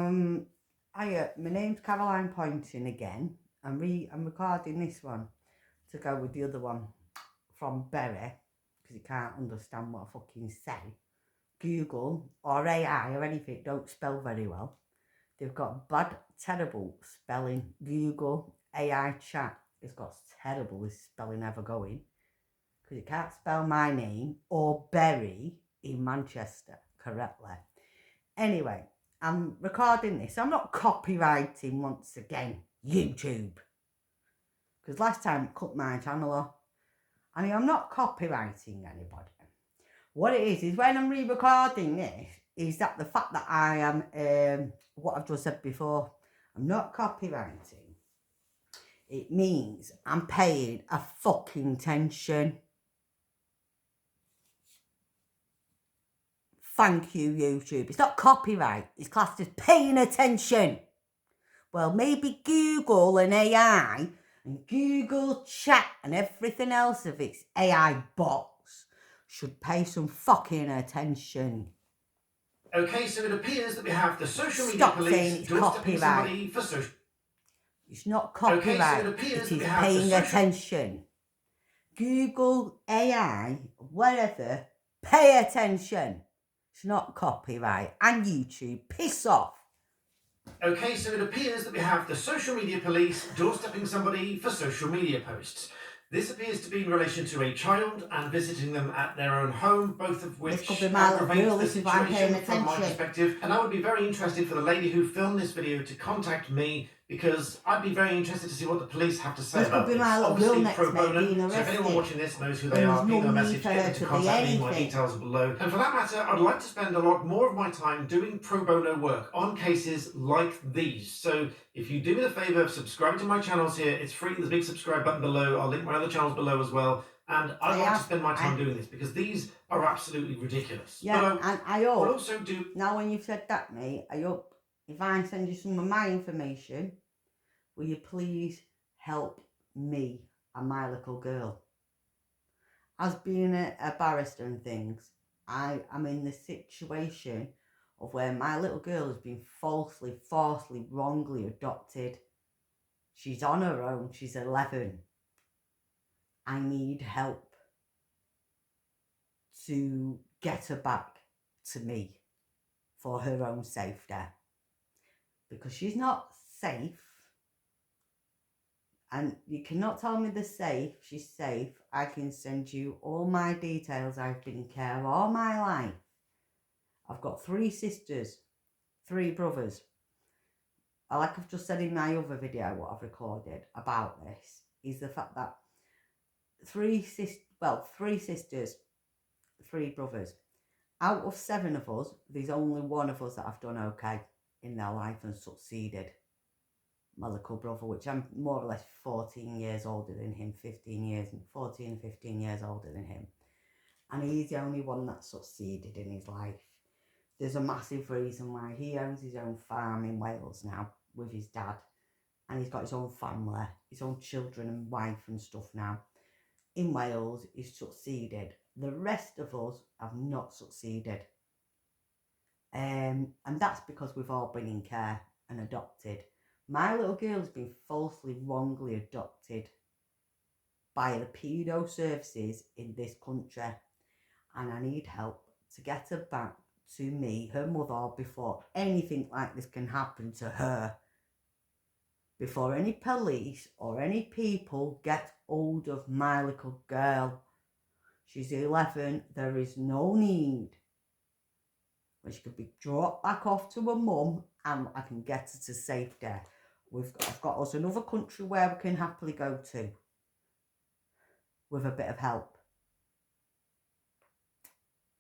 Hiya, my name's Caroline Poynton again. I'm recording this one to go with the other one from Berry, because you can't understand what I fucking say. Google or AI or anything don't spell very well. They've got bad, terrible spelling. Google, AI chat has got terrible with spelling ever going, because it can't spell my name or Berry in Manchester correctly. Anyway, I'm recording this. I'm not copywriting once again, YouTube. Because last time it cut my channel off. And I'm not copywriting anybody. What it is when I'm re-recording this, is that the fact that I am, what I've just said before, I'm not copywriting. It means I'm paying a fucking attention. Thank you, YouTube. It's not copyright. It's classed as paying attention. Well, maybe Google and AI and Google chat and everything else of its AI bots should pay some fucking attention. Okay, so it appears that we have the social media police doorstepping somebody for social... It's not copyright. Okay, so it is paying attention. Google, AI, whatever, pay attention. It's not copyright. And YouTube, piss off. Okay, so it appears that we have the social media police doorstepping somebody for social media posts. This appears to be in relation to a child and visiting them at their own home, both of which aggravate the situation from my perspective. And I would be very interested for the lady who filmed this video to contact me, because I'd be very interested to see what the police have to say about this. Obviously, pro bono, so if anyone watching this knows who they are, leave them a message, get them to contact me, my details are below. And for that matter, I'd like to spend a lot more of my time doing pro bono work on cases like these. So if you do me the favour of subscribing to my channels here, it's free, there's a big subscribe button below, I'll link my other channels below as well. And I'd like to spend my time doing this, because these are absolutely ridiculous. Yeah, but and I hope, also do... now when you've said that, mate, I hope if I send you some of my information, will you please help me and my little girl? As being a barrister and things, I am in the situation of where my little girl has been falsely, wrongly adopted. She's on her own, she's 11. I need help to get her back to me for her own safety, because she's not safe. And you cannot tell me she's safe. I can send you all my details. I've been in care all my life. I've got 3 sisters, 3 brothers. Like I've just said in my other video, what I've recorded about this, is the fact that 3 sisters, 3 brothers. Out of 7 of us, there's only 1 of us that have done okay in their life and succeeded. My little brother, which I'm more or less 14 years older than him, 14, 15 years older than him. And he's the only one that succeeded in his life. There's a massive reason why he owns his own farm in Wales now with his dad. And he's got his own family, his own children and wife and stuff now. In Wales, he's succeeded. The rest of us have not succeeded. And that's because we've all been in care and adopted. My little girl's been falsely, wrongly adopted by the pedo services in this country. And I need help to get her back to me, her mother, before anything like this can happen to her. Before any police or any people get hold of my little girl. She's 11, there is no need. When she could be dropped back off to her mum and I can get her to safety. I've got us another country where we can happily go to with a bit of help,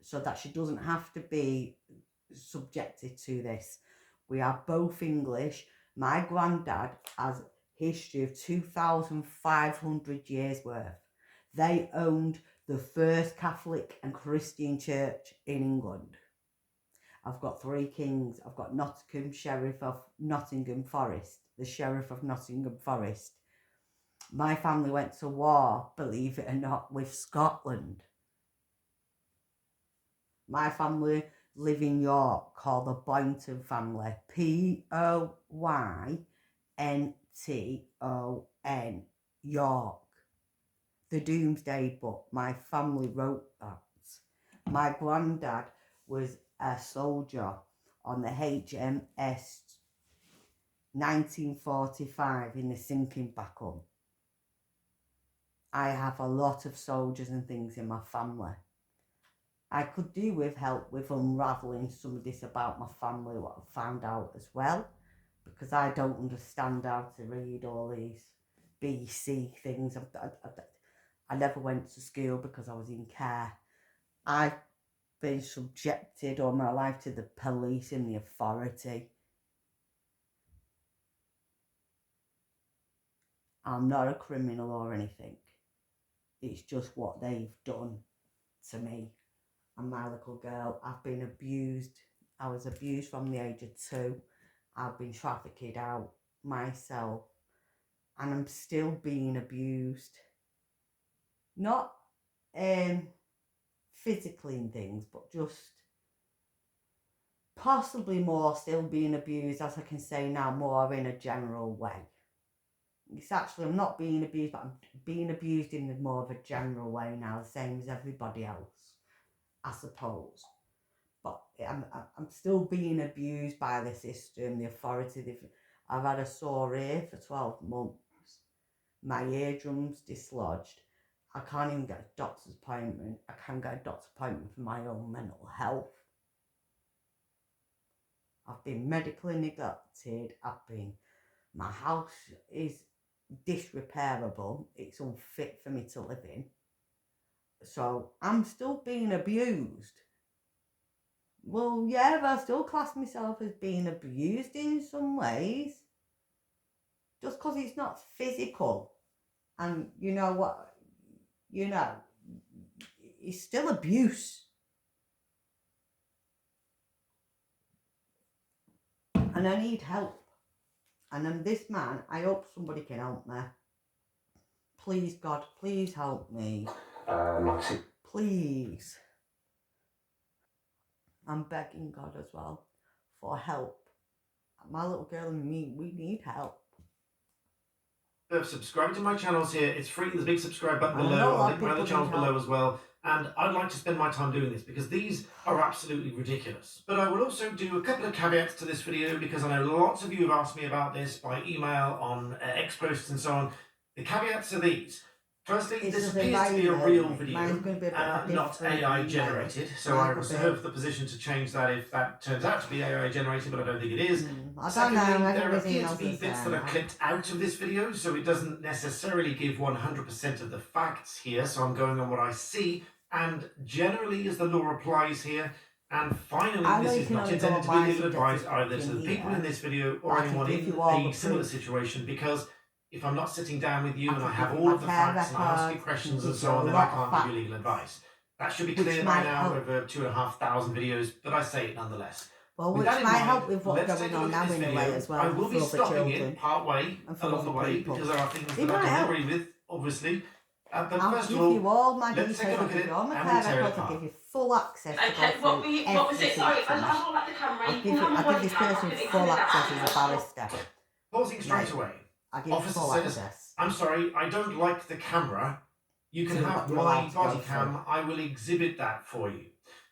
so that she doesn't have to be subjected to this. We are both English. My granddad has history of 2,500 years worth. They owned the first Catholic and Christian church in England. I've got 3 kings. I've got Nottingham, Sheriff of Nottingham Forest, the Sheriff of Nottingham Forest. My family went to war, believe it or not, with Scotland. My family live in York called the Poynton family. Poynton, York. The Doomsday Book. My family wrote that. My granddad was a soldier on the HMS 1945 in the sinking battle. I have a lot of soldiers and things in my family. I could do with help with unravelling some of this about my family, what I found out as well, because I don't understand how to read all these BC things. I never went to school because I was in care. I've been subjected all my life to the police and the authority. I'm not a criminal or anything. It's just what they've done to me and my little girl. I've been abused. I was abused from the age of 2. I've been trafficked out myself. And I'm still being abused. Not physically and things, but just possibly more still being abused, as I can say now, more in a general way. It's actually, I'm not being abused, but I'm being abused in more of a general way now, the same as everybody else, I suppose. But I'm still being abused by the system, the authority. I've had a sore ear for 12 months. My eardrum's dislodged. I can't even get a doctor's appointment. I can't get a doctor's appointment for my own mental health. I've been medically neglected. My house is disrepairable. It's unfit for me to live in. So I'm still being abused. Well, yeah, but I still class myself as being abused in some ways. Just because it's not physical. And you know what? It's still abuse. And I need help. And I'm this man, I hope somebody can help me. Please, God, please help me. Please. I'm begging God as well for help. My little girl and me, we need help. Subscribe to my channels here. It's free. There's a big subscribe button I know below. a lot I'll of link my other people channels need help. below as well. And I'd like to spend my time doing this because these are absolutely ridiculous. But I will also do a couple of caveats to this video because I know lots of you have asked me about this by email, on X posts and so on. The caveats are these. Firstly, this appears to be a real video, not AI generated. So I reserve the position to change that if that turns out to be AI generated, but I don't think it is. Secondly, there appear to be bits that are clipped out of this video, so it doesn't necessarily give 100% of the facts here, so I'm going on what I see, and generally as the law applies here. And finally, this is not intended to be legal advice either to the people in this video or anyone in a similar situation, because if I'm not sitting down with you and I have all of the facts and I ask you questions and so on, then I can't give you legal advice. That should be clear by now over 2,500 videos, but I say it nonetheless. Well, which might help with what's going on now anyway as well. I will be stopping it part way along the way because there are things that I don't agree with, obviously. But first of all, you all my let's take a look at it all my and we'll tear it I'll apart. give you full access to Okay, what was it? Sorry, I don't like the camera. I'll give this person full access as a barrister. Pausing straight away. I'll give you full access. I'm sorry, I don't like the camera. You can have my body cam. I will exhibit that for you.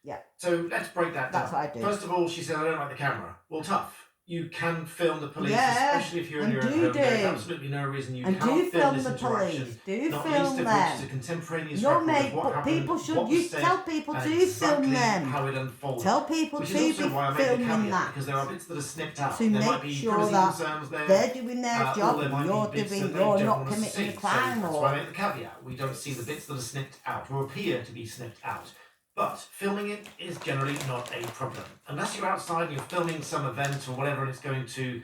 Yeah. So let's break that down. That's what I do. First of all, she said, I don't like the camera. Well, tough. You can film the police, Yeah, especially if you're in your own home. There's absolutely no reason you can't film this interaction. Not least of which is a contemporaneous record of what happened, people should. what was said, Tell people to exactly film them. how it unfolded. Tell people which to is also be why I made the filming caveat, that. because there are bits that are snipped out. To there might make be sure privacy that concerns there. they're doing their job and you're not committing a So crime. that's why I made the caveat. We don't see the bits that are snipped out or appear to be snipped out. But filming it is generally not a problem. Unless you're outside and you're filming some event or whatever and it's going to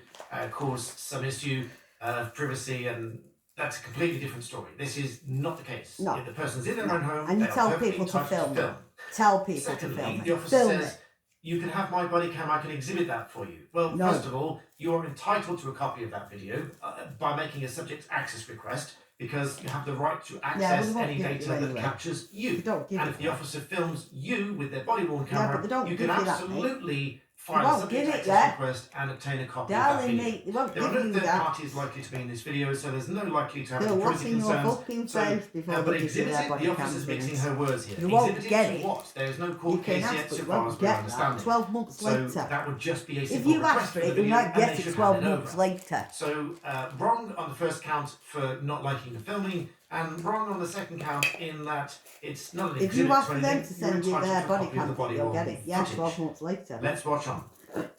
cause some issue of privacy, and that's a completely different story. This is not the case. No. If the person's in their own home, And you they are tell perfectly people to entitled film. Tell people Secondly, to film the it. officer Film says, it. you can have my body cam, I can exhibit that for you. Well, No. first of all, you are entitled to a copy of that video by making a subject access request. because you have the right to Yeah, access but they won't any give it data you that anyway. captures They you. don't give And it if the you. officer films you with their body-worn Yeah, camera, but they don't you give can you that, mate. absolutely They file a won't subject give it access you. request and obtain a copy of that Darling, video. mate, they won't There are give no you third that. parties likely to be in this video, so there's no likely to have They'll any laugh privacy in your concerns. fucking So, face before but they give you their exhibited, body the cam officer's mixing things. her words here. You won't Exhibited get to it. what? There is no You court can case ask, yet, but so you far won't as we're get that. understanding. 12 months So later. that would just be a If simple you request ask for for the it, you video, might and get they it should 12 hand it months over. later. So wrong on the first count for not liking the filming, and wrong on the second count in that it's not an If exhibit you ask to for them anything, to you're send you entitled their to a body copy of the cam thing, body you'll worn get it. Yeah, footage. 12 months later. Let's watch on.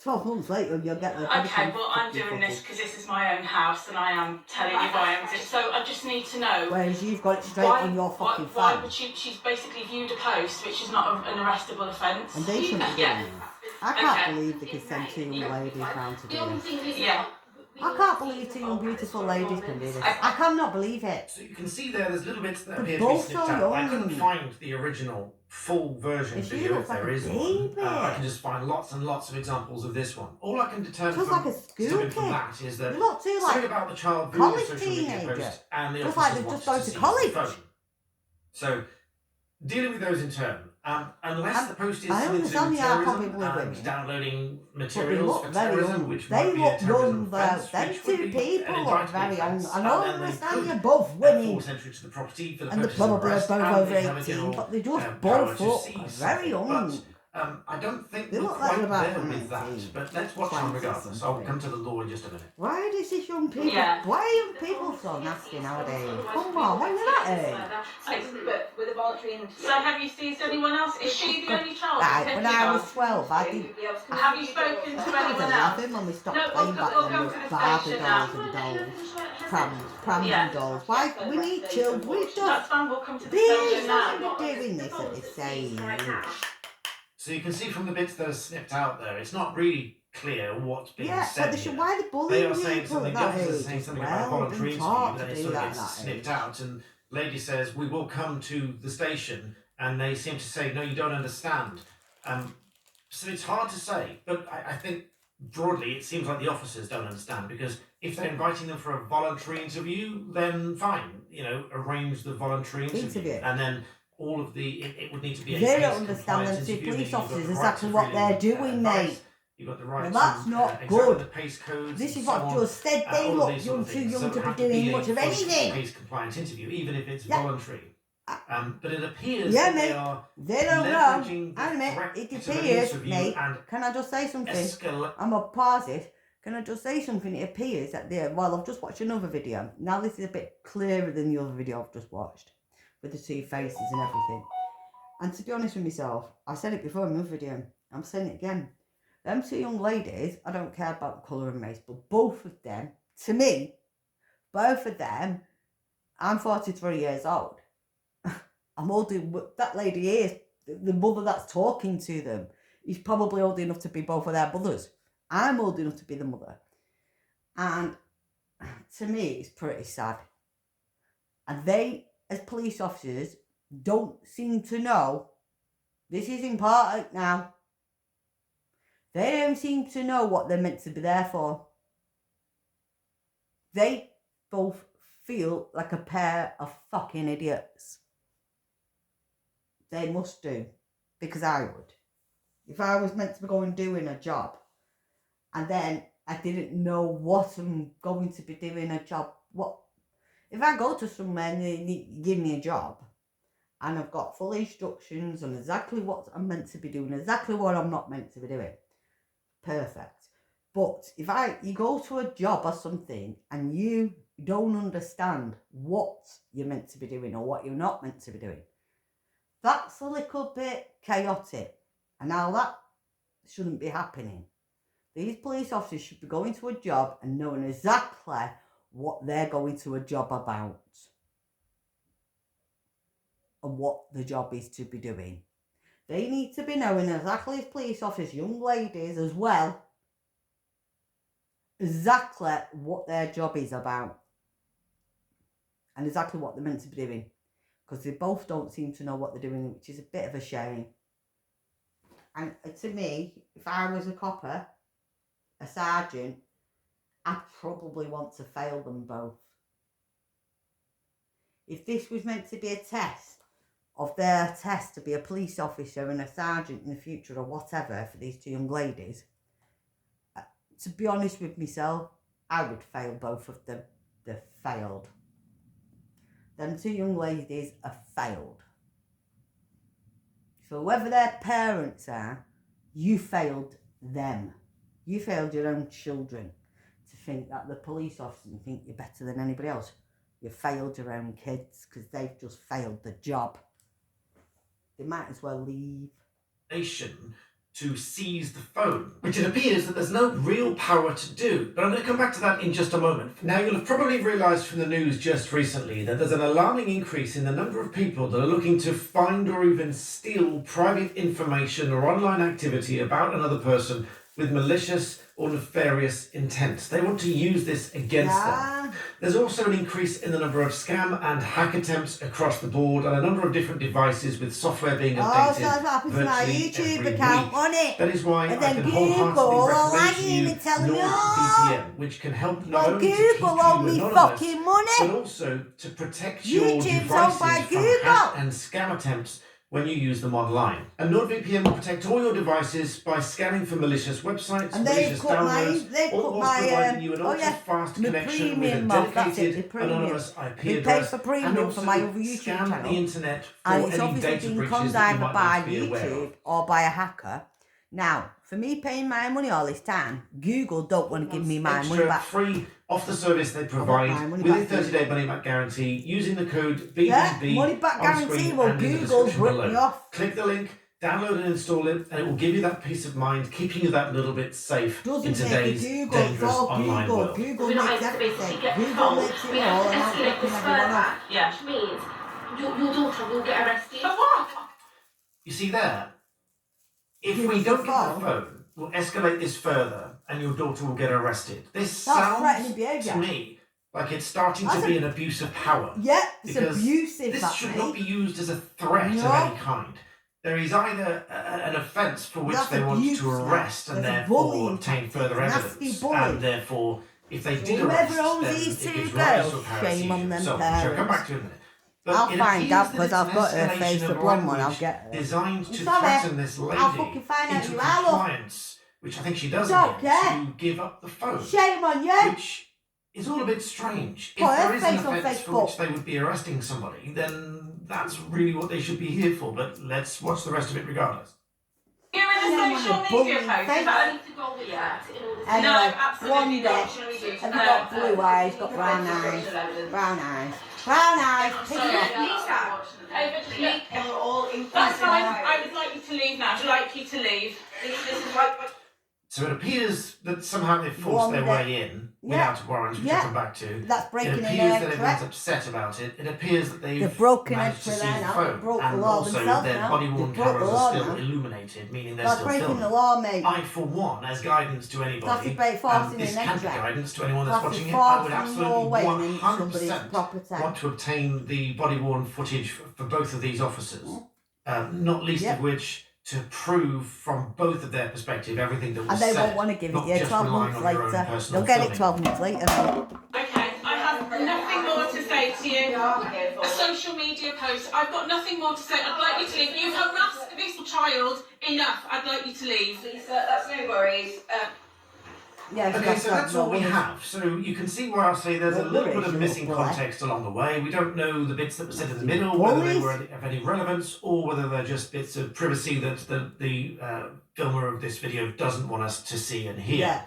12 months later, you'll get the body Okay, cam well, I'm doing this because this is my own house and I am telling you why I'm doing it. So I just need to know. Whereas you've got it straight on your fucking why phone. would she's basically viewed a post which is not an arrestable offence. And they shouldn't be Yeah. doing that. I can't Okay. believe they could send two young ladies round to do this. Yeah. I can't believe two young beautiful ladies can do this. I cannot believe it. So you can see there's little bits that They're appear to be both snipped so out. I young. couldn't find the original full version And she video looks if there like a is one. baby. I can just find lots and lots of examples of this one. All I can determine Just from, like a school stemming from kid. that is that They look too something like about the child viewing a college social media teenager. post and the Just like officers they've wanted just gone to to see college. the phone. So dealing with those in turn, unless the post is I something to do understand with they are terrorism probably and women. downloading But they materials look for very terrorism, young. which They might be a look terrorism young though. offence, Them which two would be people an look indictable very young. offence, I and know then I they understand could you're both women. force entry to the property for the And they're purpose of probably arrest, both and over they have a 18, general but they just power both to look seize very something. young. But I don't think They we're look like quite they're about there with 19, that. But let's watch on 20 regardless. I'll something. come to the law in just a minute. Why does this young people? Yeah. Why are young people so nasty nowadays? Come on, when you're that age. But with a voluntary interview. So have you seized anyone else? Is she the only child? Right, when I was 12, I did. Have you spoken to I anyone was else? 11 when we stopped No, playing back we'll then go with to the Barbie station dolls now. and dolls, prams Yeah. and dolls. Why? We need children. We That's just. fine, we'll come to the These station now. shouldn't be doing this at this age. So you can see from the bits that are snipped out there, it's not really clear what's being Yeah, said but they should. here. Why are they They bullying are saying people something, at the that officers are age? saying As something about well, voluntary been interview, taught then to it do sort of that gets at that snipped age. out, and lady says, we will come to the station, and they seem to say, no, you don't understand. So it's hard to say, but I think broadly it seems like the officers don't understand, because if they're inviting them for a voluntary interview, then fine, arrange the voluntary interview. And then all of it would need to be a They don't case understand them compliance two interview, police meaning you've got officers the right exactly to what they're freely, doing, advise, mate. you've got the right Well, that's to not examine good. the pace codes. This and is so what on, just said. They all of look these sort young, of too things. young So to it be have doing be much a of anything. case compliance interview, even if it's Yeah. voluntary. But it appears Yeah, that mate. they are They don't know. leveraging I the admit, threat it of an appears, interview mate. and Can I just say something? escalate. I'm going to pause it. Can I just say something? It appears that well, I've just watched another video. Now this is a bit clearer than the other video I've just watched, with the two faces and everything. And to be honest with myself, I said it before in another video. I'm saying it again. Them two young ladies, I don't care about the colour and race, but both of them, to me, both of them, I'm 43 years old. I'm older. That lady is the mother that's talking to them. Is probably old enough to be both of their mothers. I'm old enough to be the mother, and to me, it's pretty sad. And they, as police officers, don't seem to know. This is important now. They don't seem to know what they're meant to be there for. They both feel like a pair of fucking idiots. They must do, because I would. If I was meant to be going doing a job, and then I didn't know what I'm going to be doing a job, if I go to somewhere and they give me a job, and I've got full instructions on exactly what I'm meant to be doing, exactly what I'm not meant to be doing, perfect. But if you go to a job or something and you don't understand what you're meant to be doing or what you're not meant to be doing, that's a little bit chaotic. And now that shouldn't be happening. These police officers should be going to a job and knowing exactly what they're going to a job about and what the job is to be doing. They need to be knowing exactly, as police officers, young ladies as well, exactly what their job is about and exactly what they're meant to be doing, because they both don't seem to know what they're doing, which is a bit of a shame. And to me, if I was a copper, a sergeant, I'd probably want to fail them both. if this was meant to be a test of their test to be a police officer and a sergeant in the future or whatever for these two young ladies, to be honest with myself, I would fail both of them. They've failed. Them two young ladies have failed. So whoever their parents are, you failed them. You failed your own children to think that the police officer think you're better than anybody else. You failed your own kids because they've just failed the job. They might as well leave. To seize the phone, which it appears that there's no real power to do. But I'm going to come back to that in just a moment. Now, you'll have probably realised from the news just recently that there's an alarming increase in the number of people that are looking to find or even steal private information or online activity about another person with malicious or nefarious intent. They want to use this against them. There's also an increase in the number of scam and hack attempts across the board on a number of different devices with software being updated. So that's what happens to my YouTube account, wasn't it? That is why And I then can Google wholeheartedly recommend to you and telling me, oh, NordVPN, which can help not well, only to keep Google you owed me anonymous, fucking money. but also to protect your YouTube's owned devices by from Google. hack and scam attempts when you use them online. And NordVPN will protect all your devices by scanning for malicious websites, And they've malicious cut downloads, they've all cut whilst my, providing you an oh yeah, ultra-fast my connection with a premium, Mark, that's it, the dedicated premium. anonymous IP We paid address, for and premium also for my other YouTube scan channel. the internet for And it's any obviously data been breaches conned that you either might by not be aware of. YouTube or by a hacker. Now, for me paying my money all this time, Google don't want to give me my money back. Free off the service they my provide money with a back, please. 30-day money back guarantee using the code BBB Yeah, money back on guarantee. screen Well, and in the Google's description ripped me below. off. Click the link, download and install it, and it will give you that peace of mind, keeping you that little bit safe Doesn't in today's make it Google, it's dangerous all online Google. world. Google We're not makes able to basically everything. get Google told. makes We it have all, to and I'm escalate ripping this everyone further, off. Yeah. which means your daughter will get arrested. For what? You see there, if Give we us don't the get the phone. phone, we'll escalate this further and your daughter will get arrested. This That's threatening sounds behaviour. to me like it's starting That's to be an abuse of power. Yeah, it's Because abusive, this that, should mate. not be used as a threat No. of any kind. There is either an offence for which That's they want abuse, to arrest that. and There's a therefore bullying obtain further tactic, evidence, nasty bullying. and therefore, if they did Whoever arrest, owns then these it two gives rise girls, to a power shame on seizure. them So, I'll come back parents. to it in a minute. But I'll it find appears out that because it's I've an got her escalation face, of the blonde one, I'll language get her. designed to Sorry, threaten this lady I'll fucking find out into you are, love. compliance, which I think she does Don't need care. to give up the phone. Shame on you. Which is all a bit strange. Put If her there is an face on offence for Facebook. which they would be arresting somebody, then that's really what they should be here for. But let's watch the rest of it regardless. You're in Shame a on social the media bullying post. face. Is that need to go with Yeah. that in order to... Anyway, No, absolutely blonde not. it. Have you got blue eyes, got brown eyes? Brown eyes. Brown eyes. Pick Sorry, it up. Lisa. That's fine. I would like you to leave now. I'd like you to leave. This is like. So it appears that somehow they've forced their way in without a warrant, which Yeah. I'll come back to. That's It breaking in appears their that everyone's threat. upset about it. It appears that They've broken managed to into seize their the now. phone, They've broke the and law also themselves their now. body-worn They've broke the cameras law are still now. illuminated, meaning they're That's still breaking filming. the law, mate. I, for one, as guidance to That's anybody, about forcing and this an can't be extra. guidance to anyone that's That's watching it, the I would forcing your absolutely way into somebody's 100% property. want to obtain the body-worn footage for both of these officers, not least Yep. of which to prove from both of their perspective everything that was And they said, won't want to give it not you just 12 relying months on your own later. personal They'll get filming. it 12 months later. Okay, I have nothing more to say to you. A social media post. I've got nothing more to say. I'd like you to leave. You've harassed this child enough. I'd like you to leave. Lisa, that's no worries. Yeah, Okay, so that's all we have. So you can see why I say there's a Well, little there bit is of a missing little boy. context along the way. We don't know the bits that were said in the middle, Bullies. whether they were of any relevance or whether they're just bits of privacy that the filmer of this video doesn't want us to see and hear. Yeah.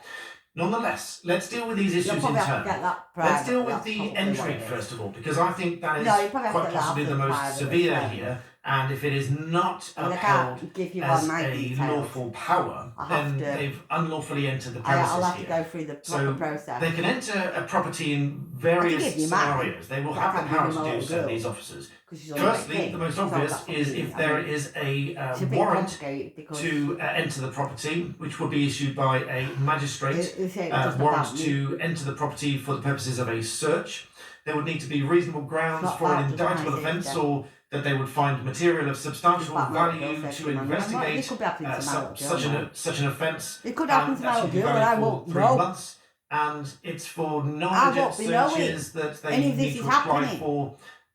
Nonetheless, let's deal with these issues You'll in probably have to turn. get that Let's private. deal with That's the probably what entry it is. first of all, because I think that is No, you probably have quite to get possibly that the most private severe as well. here. And if it is not I mean, I upheld can't give you as all my a details. lawful power, I have then to- they've unlawfully entered the I'll premises have to here. go through the proper So process. they can enter a property in I various can give you mine, scenarios. They will but I have the can't give power you my to do little so, girl. these officers. 'Cause she's only Firstly, 18. the most It's not obvious that is fucking- if there I mean, is a it's a bit warrant complicated because to enter the property, which would be issued by a magistrate, it's just warrant about me. to enter the property for the purposes of a search. There would need to be reasonable grounds Not for an bad, indictable doesn't it, offence either? or that they would find material of substantial But my little value girl said to to me, "Mum, investigate this could be happening to my little such girl, an such an offence. It could happen to my that little should be girl, but valid I for won't 3 know. months, and it's for I non-legit won't be knowing searches that they any of this need is to apply happening. for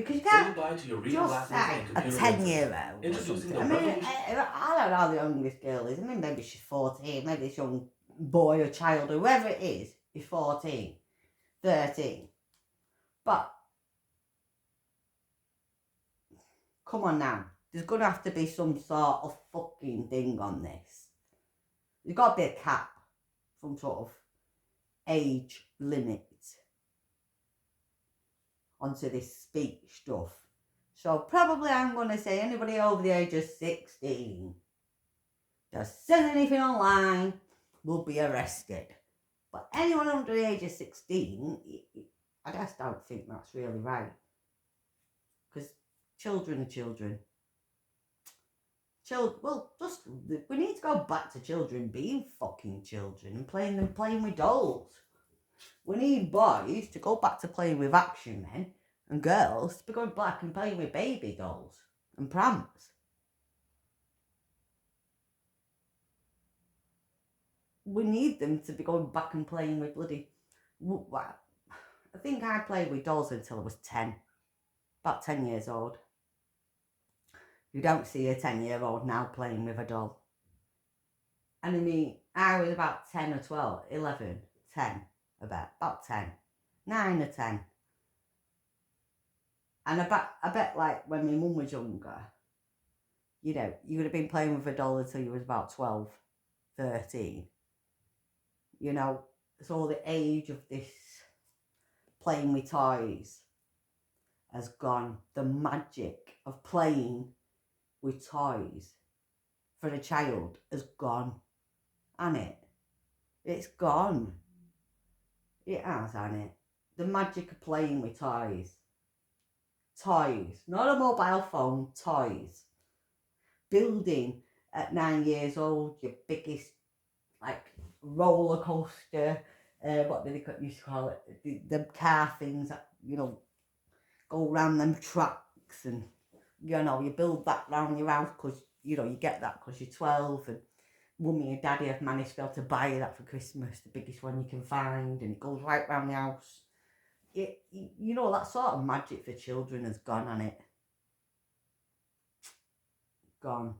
Because you Say can't goodbye to your real just glasses say and a computer 10-year-old. Introducing the I mean, revolution. I don't know how the youngest girl is. I mean, maybe she's 14. Maybe this young boy or child, whoever it is 14, 13. But come on now. There's going to have to be some sort of fucking thing on this. There's got to be a cap. Some sort of age limit onto this speech stuff. So probably I'm going to say anybody over the age of 16 just says anything online will be arrested. But anyone under the age of 16, I just don't think that's really right. Because children are children. We need to go back to children being fucking children and playing with dolls. We need boys to go back to playing with action men and girls to be going back and playing with baby dolls and prams. We need them to be going back and playing with bloody... I think I played with dolls until I was 10. About 10 years old. You don't see a 10-year-old now playing with a doll. And I mean, I was about 10 or 12, 11, 10, about 10, 9 or 10. And I bet like when my mum was younger, you know, you would have been playing with a doll until you was about 12, 13. You know, so the age of this playing with toys has gone. The magic of playing with toys for a child has gone, hasn't it? It's gone. It has, hasn't it? The magic of playing with toys. Toys, not a mobile phone, toys. Building at 9 years old your biggest, like, roller coaster, what do they used to call it? The car things that, you know, go round them tracks, and, you know, you build that round your house because, you know, you get that because you're 12, and mummy and daddy have managed to be able to buy you that for Christmas, the biggest one you can find, and it goes right round the house. You know, that sort of magic for children has gone, on it. Gone.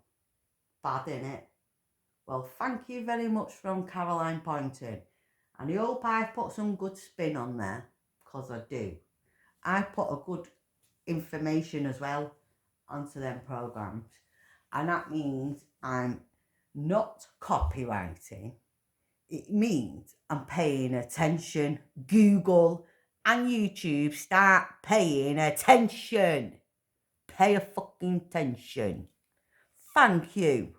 Bad, innit? Well, thank you very much from Caroline Poynton. And I hope I've put some good spin on there, because I do. I put a good information as well onto them programmes. And that means I'm not copywriting. It means I'm paying attention. Google and YouTube, start paying attention. Pay a fucking attention. Thank you.